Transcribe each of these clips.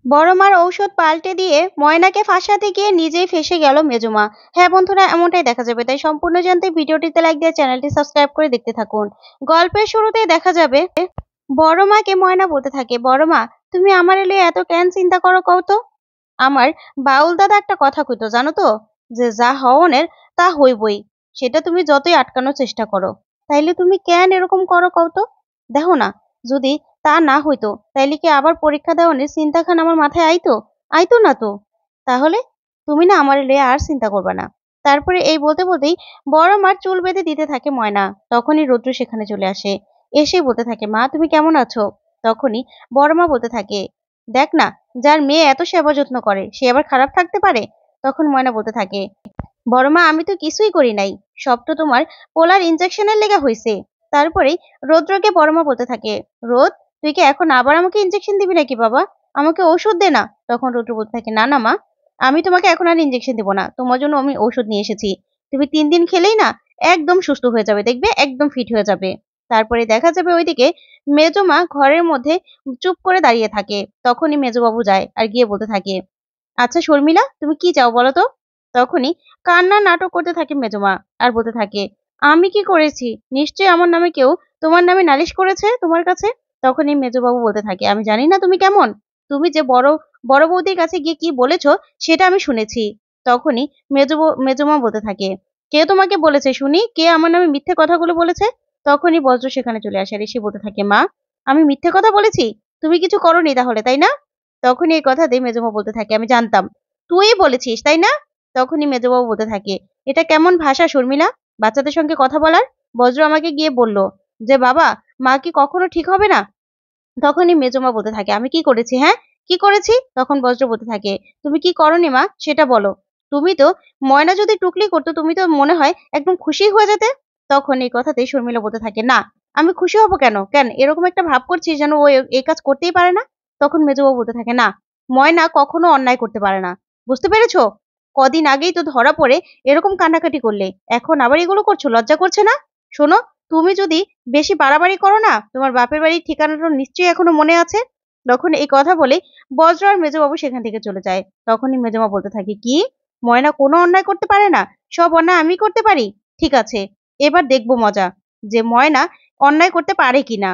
বড় মার ঔষধ পাল্টে দিয়ে ময়নাকে ফাঁসাতে গিয়ে নিজেই ফেঁসে গেল মেজমা। হ্যাঁ বন্ধুরা, এমনটাই দেখা যাবে। তাই সম্পূর্ণ জানতে ভিডিওটিতে লাইক দিয়ে চ্যানেলটি সাবস্ক্রাইব করে দেখতে থাকুন। গল্পের শুরুতেই দেখা যাবে বড় মাকে ময়না বলতে থাকে, বড় মা তুমি আমার এলে এত কেন চিন্তা করো কও তো? আমার বাউল দাদা একটা কথা কইতো জানো তো, যে যা হওনের তা হইবই, সেটা তুমি যতই আটকানোর চেষ্টা করো। তাইলে তুমি কেন এরকম করো কও তো? দেখো না, যদি তা না হইতো তাইলে কি আবার পরীক্ষা দেওয়ানের চিন্তাখান আমার মাথায় আইতো? আইতো না তো। তাহলে তুমি না আমার লইয়া আর চিন্তা করবা না। তারপরে এই বলতে বলতেই বড় মার চুল বেঁধে দিতে থাকে ময়না। তখনই রৌদ্র সেখানে চলে আসে। এসে বলতে থাকে, মা তুমি কেমন আছো? তখনই বড় মা বলতে থাকে, দেখ না, যার মেয়ে এত সেবা যত্ন করে সে আবার খারাপ থাকতে পারে? তখন ময়না বলতে থাকে, বড় মা আমি তো কিছুই করি নাই, সব তো তোমার পোলার ইনজেকশনের লেগে হয়েছে। তারপরেই রৌদ্রকে বড় মা বলতে থাকে, রোদ তুই কি এখন আবার আমাকে ইনজেকশন দিবি নাকি বাবা? আমাকে ওষুধ দে না। তখন রৌদ্র বলতে থাকে, না না মা, আমি তোমাকে এখন আর ইনজেকশন দিব না, তোমার জন্য আমি ঔষধ নিয়ে এসেছি। তুমি 3 দিন খেলেই না একদম সুস্থ হয়ে যাবে, দেখবে একদম ফিট হয়ে যাবে। তারপরে দেখা যাবে ওইদিকে মেজমা ঘরের মধ্যে চুপ করে দাঁড়িয়ে থাকে। তখনই মেজবাবু যায় আর গিয়ে বলতে থাকে, আচ্ছা শর্মিলা তুমি কি চাও বলো তো? তখনই কান্নার নাটক করতে থাকে মেজমা আর বলতে থাকে, আমি কি করেছি? নিশ্চয়ই আমার নামে কেউ তোমার নামে নালিশ করেছে তোমার কাছে। তখনই মেজবাবু বলতে থাকে, আমি জানি না তুমি কেমন, তুমি যে বড় বড় বৌদির কাছে গিয়ে কি বলেছো সেটা আমি শুনেছি। তখনই মেজমা বলতে থাকে, কে তোমাকে বলেছে শুনি, কে আমার নামে মিথ্যে কথাগুলো বলেছে? তখনই বজ্র সেখানে চলে আসে আর এসে বলতে থাকে, মা আমি মিথ্যে কথা বলেছি? তুমি কিছু করোনি তাহলে, তাই না? তখনই এই কথা দিয়ে মেজমা বলতে থাকে, আমি জানতাম তুই বলেছিস তাই না? তখনই মেজবাবু বলতে থাকে, এটা কেমন ভাষা শর্মিলা, বাচ্চাদের সঙ্গে কথা বলার? বজ্র আমাকে গিয়ে বলল যে বাবা মা কি কখনো ঠিক হবে না। তখনই মেজমা বলতে থাকে, আমি কি করেছি? হ্যাঁ, কি করেছি? তখন বজ্র বলতে থাকে, তুমি কি করনি মা সেটা বলো। তুমি তো ময়না যদি টুকলি করতো তুমি তো মনে হয় একদম খুশি হয়ে যেতে। তখন এই কথাতেই শর্মিলা বলতে থাকে, না আমি খুশি হব কেন? কেন এরকম একটা ভাব করছিস যেন ও এই কাজ করতেই পারে না? তখন মেজবাবু বলতে থাকে, না ময়না কখনো অন্যায় করতে পারে না, বুঝতে পেরেছো? কদিন আগেই তো ধরা পড়ে এরকম কান্নাকাটি করলে, এখন আবার এগুলো করছো, লজ্জা করছে না? শোনো, তুমি যদি বেশি বাড়াবাড়ি করো না, তোমার বাপের বাড়ির ঠিকানাটা নিশ্চয়ই এখনো মনে আছে। তখন এই কথা বলে বজ্র আর মেজবাবু সেখান থেকে চলে যায়। তখনই মেজমা বলতে থাকে, কি ময়না কোনো অন্যায় করতে পারে না, সব অন্যায় আমি করতে পারি? ঠিক আছে, এবার দেখবো মজা, যে ময়না অন্যায় করতে পারে কিনা।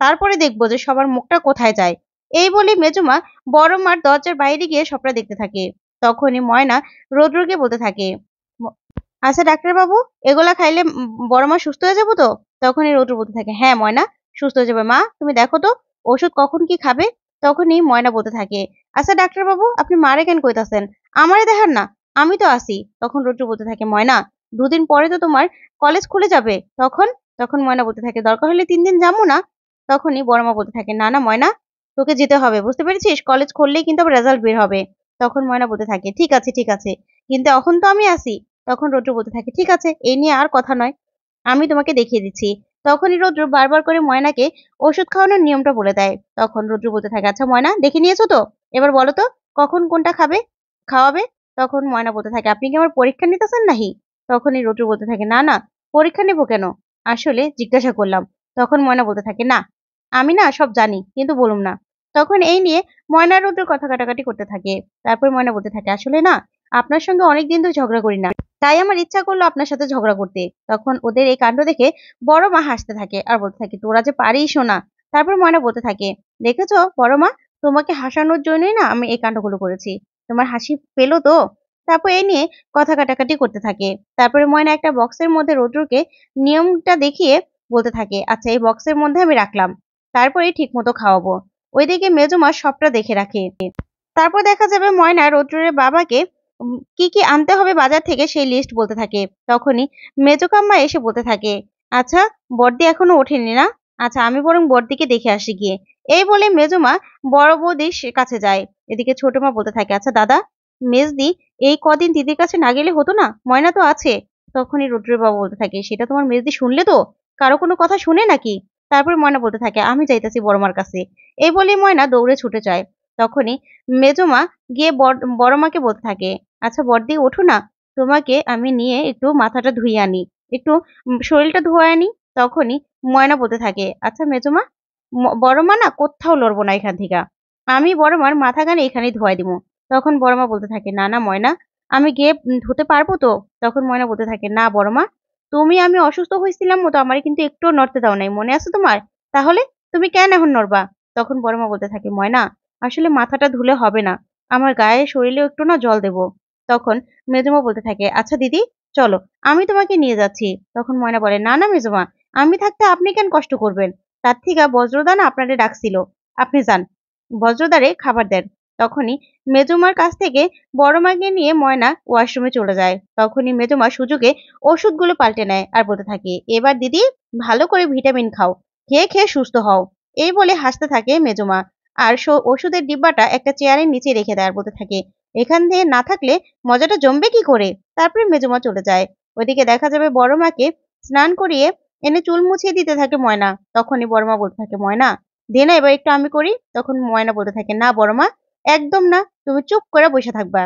তারপরে দেখবো যে সবার মুখটা কোথায় যায়। এই বলে মেজমা বড় মার দরজার বাইরে গিয়ে সবটা দেখতে থাকে। তখনই ময়না রৌদ্রকে বলতে থাকে, আচ্ছা ডাক্তারবাবু, এগুলা খাইলে বড় মা সুস্থ হয়ে যাবো তো? তখনই রৌদ্র বলতে থাকে, হ্যাঁ ময়না সুস্থ হয়ে যাবে। মা তুমি দেখো তো ওষুধ কখন কি খাবে। তখনই ময়না বলতে থাকে, আচ্ছা ডাক্তারবাবু আপনি মারে কেন কইতাছেন, আমারে দেখান না, আমি তো আসি। তখন রৌদ্র বলতে থাকে, ময়না 2 দিন পরে তো তোমার কলেজ খুলে যাবে, তখন? তখন ময়না বলতে থাকে, দরকার হলে 3 দিন যাবো না। তখনই বড় মা বলতে থাকে, না না ময়না, তোকে যেতে হবে, বুঝতে পেরেছিস? কলেজ খুললেই কিন্তু আবার রেজাল্ট বের হবে। তখন ময়না বলতে থাকে, ঠিক আছে ঠিক আছে, কিন্তু এখন তো আমি আসি। তখন রৌদ্র বলতে থাকে, ঠিক আছে এই নিয়ে আর কথা নয়, আমি তোমাকে দেখিয়ে দিচ্ছি। তখনই রৌদ্র বারবার করে ময়নাকে ওষুধ খাওয়ানোর নিয়মটা বলে দেয়। তখন রৌদ্র বলতে থাকে, আচ্ছা ময়না দেখে নিয়েছো তো, এবার বলো তো কখন কোনটা খাওয়াবে। তখন ময়না বলতে থাকে, আপনি কি আমার পরীক্ষা নিতেছেন নাহি? তখনই রৌদ্র বলতে থাকে, না না পরীক্ষা নেবো কেন, আসলে জিজ্ঞাসা করলাম। তখন ময়না বলতে থাকে, না আমি না সব জানি কিন্তু বলুম না। তখন এই নিয়ে ময়না আর রৌদ্র কথা কাটাকাটি করতে থাকে। তারপর ময়না বলতে থাকে, আসলে না আপনার সঙ্গে অনেকদিন তো ঝগড়া করি না, তাই আমার ইচ্ছা করলো আপনার সাথে ঝগড়া করতে। তখন ওদের এই কাণ্ড দেখে বড় মা হাসতে থাকে আর বলতে থাকে, তোরা যে পারিস না। তারপর ময়না বলতে থাকে, দেখেছো বড় মা, তোমাকে হাসানোর জন্যই না আমি এই কাণ্ডগুলো করেছি, তোমার হাসি পেলো তো? তারপর এই নিয়ে কথা কাটাকাটি করতে থাকে। তারপরে ময়না একটা বক্সের মধ্যে রৌদ্রকে নিয়মটা দেখিয়ে বলতে থাকে, আচ্ছা এই বক্সের মধ্যে আমি রাখলাম, তারপরে ঠিক মতো খাওয়াবো। ওইদিকে মেজমা সবটা দেখে রাখে। তারপর দেখা যাবে ময়না রৌদ্রের বাবাকে কি কি আনতে হবে বাজার থেকে সেই লিস্ট বলতে থাকে। তখনই মেজকাম্মা এসে বলতে থাকে, আচ্ছা বড়দি এখনো ওঠেনি না, আচ্ছা আমি বরং বড়দিকে দেখে আসি গিয়ে। এই বলে মেজমা বড় বৌদির কাছে যায়। এদিকে ছোট মা বলতে থাকে, আচ্ছা দাদা মেজদি এই কদিন দিদির কাছে না গেলে হতো না, ময়না তো আছে। তখনই রুদ্রের বাবা বলতে থাকে, সেটা তোমার মেজদি শুনলে তো, কারো কোনো কথা শুনে নাকি? তারপর ময়না বলতে থাকে, আমি যাইতাছি বড়মার কাছে। এই বলে ময়না দৌড়ে ছুটে যায়। তখনই মেজমা গিয়ে বড় মাকে বলতে থাকে, আচ্ছা বড়দি ওঠো না, তোমাকে আমি নিয়ে একটু মাথাটা ধুইয়ে আনি, একটু শরীরটা ধুয়ে আনি। তখনই ময়না বলতে থাকে, আচ্ছা মেজমা বড় মা না কোথাও লড়বো না এখান থেকে, আমি বড় মার মাথা কান এখানেই ধোয়াই দিব। তখন বড় মা বলতে থাকে, না না ময়না, আমি গিয়ে ধুতে পারবো তো? তখন ময়না বলতে থাকে, না বড় মা, আমি অসুস্থ হয়েছিলাম তো আমারে কিন্তু একটুও নড়তে দাও নাই, মনে আছে তোমার? তাহলে তুমি কেন এখন নড়বা? তখন বড় মা বলতে থাকে, ময়না, আসলে মাথাটা ধুলে হবে না, আমার গায়ে শরীরে একটু না জল দেবো। তখন মেজমা বলতে থাকে, আচ্ছা দিদি, চলো, আমি তোমাকে নিয়ে যাচ্ছি। তখন ময়না বলে, না না মেজমা, আমি থাকতে আপনি কেন কষ্ট করবেন? তার থেকে বজ্রদান আপনারে ডাকছিল, আপনি যান, বজ্রদারে খাবার দেন। তখনই মেজমার কাছ থেকে বড় মাকে নিয়ে ময়না ওয়াশরুমে চলে যায়। তখনই মেজমা সুযোগে ওষুধগুলো পাল্টে নেয় আর বলতে থাকে, এবার দিদি ভালো করে ভিটামিন খাও, খেয়ে খেয়ে সুস্থ হও। এই বলে হাসতে থাকে মেজমা। আর ওষুধের ডিব্বাটা একটা চেয়ারের নিচে রেখে দেয় আর বলতে থাকে, এখান থেকে না থাকলে মজাটা জমবে কি করে? তারপরে মেজমা চলে যায়। ওইদিকে দেখা যাবে বড় মাকে স্নান করিয়ে এনে চুল মুছিয়ে দিতে থাকে ময়না। তখনই বড় মা বলতে থাকে, ময়না দে না এবার একটু আমি করি। তখন ময়না বলতে থাকে, না বড় মা, একদম না, তুমি চুপ করে বসে থাকবা।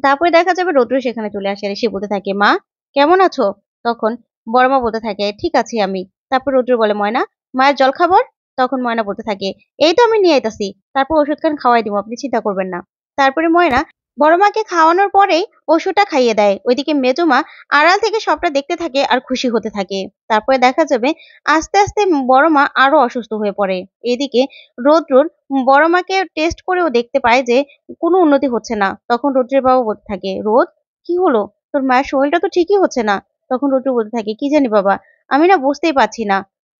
তারপরে দেখা যাবে রৌদ্র সেখানে চলে আসে আর এসে বলতে থাকে, মা কেমন আছো? তখন বড় মা বলতে থাকে, ঠিক আছি আমি। তারপর রৌদ্র বলে, ময়না মায়ের জল খাবার? তখন ময়না বলতে থাকে, এই তো আমি নিয়ে আইতাছি, তারপর ওষুধ খান খাওয়াই দিব, আপনি চিন্তা করবেন না। তারপরে ময়না বড় মাকে খাওয়ানোর পরেই ওষুধটা খাইয়ে দেয়। ওইদিকে মেজো মা আড়াল থেকে সবটা দেখতে থাকে আর খুশি হতে থাকে। তারপরে দেখা যাবে আস্তে আস্তে বড় মা আরো অসুস্থ হয়ে পড়ে। এদিকে রৌদ্রর বড় মাকে টেস্ট করেও দেখতে পায় যে কোনো উন্নতি হচ্ছে না। তখন রৌদ্রের বাবা বলতে থাকে, রোদ, কি হলো? তোর মায়ের শরীরটা তো ঠিকই হচ্ছে না। তখন রৌদ্র বলতে থাকে, কি জানি বাবা, আমি না বুঝতেই পারছি না।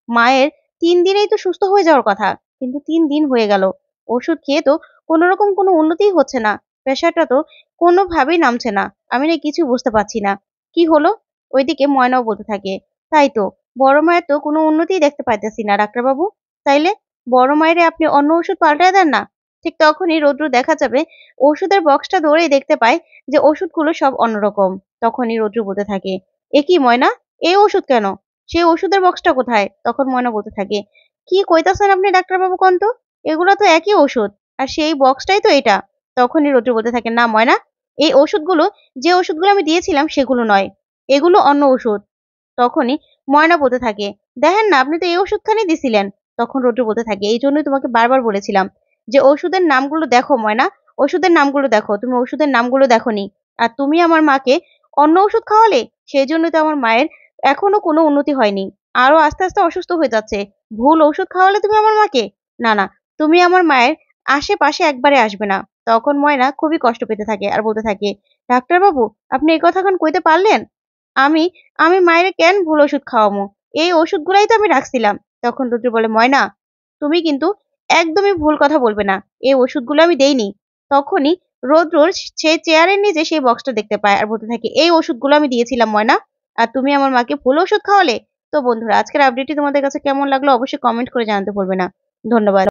মায়ের 3 দিনেই তো সুস্থ হয়ে যাওয়ার কথা, কিন্তু 3 দিন হয়ে গেল, ওষুধ খেয়ে তো কোনো রকম কোনো উন্নতিই হচ্ছে না, প্রেশারটা তো কোনোভাবেই নামছে না, আমি না কিছু বুঝতে পারছি না, কি হলো? ওইদিকে ময়নাও বলতে থাকে, তাই তো, বড় মায়ের তো কোনো উন্নতিই দেখতে পাইতেছি না ডাক্তারবাবু। তাইলে বড় মায়েরে আপনি অন্য ওষুধ পাল্টায় দেন না। ঠিক তখনই রৌদ্র দেখা যাবে ওষুধের বক্সটা ধরেই দেখতে পায় যে ওষুধগুলো সব অন্যরকম। তখনই রৌদ্র বলতে থাকে, এ কি ময়না, এই ওষুধ কেন? সেই ওষুধের বক্সটা কোথায়? তখন ময়না বলতে থাকে, কি কইতাছেন আপনি ডাক্তারবাবু কন্ত? এগুলো তো একই ওষুধ, আর সেই বক্সটাই তো এটা। তখনই রৌদ্র বলতে থাকে, না ময়না, এই ওষুধগুলো, যে ওষুধগুলো আমি দিয়েছিলাম সেগুলো নয়, এগুলো অন্য ওষুধ। তখনই ময়না বলতে থাকে, দেখেন না, আপনি তো এই ওষুধখানি দিছিলেন। তখন রৌদ্র বলতে থাকে, এই জন্যই তোমাকে বারবার বলেছিলাম যে ওষুধের নামগুলো দেখো ময়না, ওষুধের নামগুলো দেখো, তুমি ওষুধের নামগুলো দেখোনি। আর তুমি আমার মাকে অন্য ওষুধ খাওয়ালে, সেই জন্যই তো আমার মায়ের এখনো কোনো উন্নতি হয়নি, আরো আস্তে আস্তে অসুস্থ হয়ে যাচ্ছে। ভুল ওষুধ খাওয়ালে তুমি আমার মাকে, না না, তুমি আমার মায়ের আশেপাশে একবারে আসবে না। তখন ময়না খুবই কষ্ট পেতে থাকে আর বলতে থাকে, ডাক্তারবাবু, আপনি এই কথাখান কইতে পারলেন? আমি আমি মায়েরে কেন ভুল ওষুধ খাওয়ামু? এই ওষুধগুলাই তো আমি রাখছিলাম। তখন রুদ্র বলে, ময়না, তুমি কিন্তু একদমই ভুল কথা বলবে না। এই ওষুধগুলো আমি দেইনি। তখনই রৌদ্র সে চেয়ারের নিচে সেই বক্সটা দেখতে পায় আর বলতে থাকে, এই ওষুধগুলো আমি দিয়েছিলাম ময়না। আর তুমি আমার মাকে ভুল ওষুধ খাওয়ালে। তো বন্ধুরা, আজকের আপডেটটি তোমাদের কাছে কেমন লাগলো অবশ্যই কমেন্ট করে জানাতে ভুলবে না। ধন্যবাদ।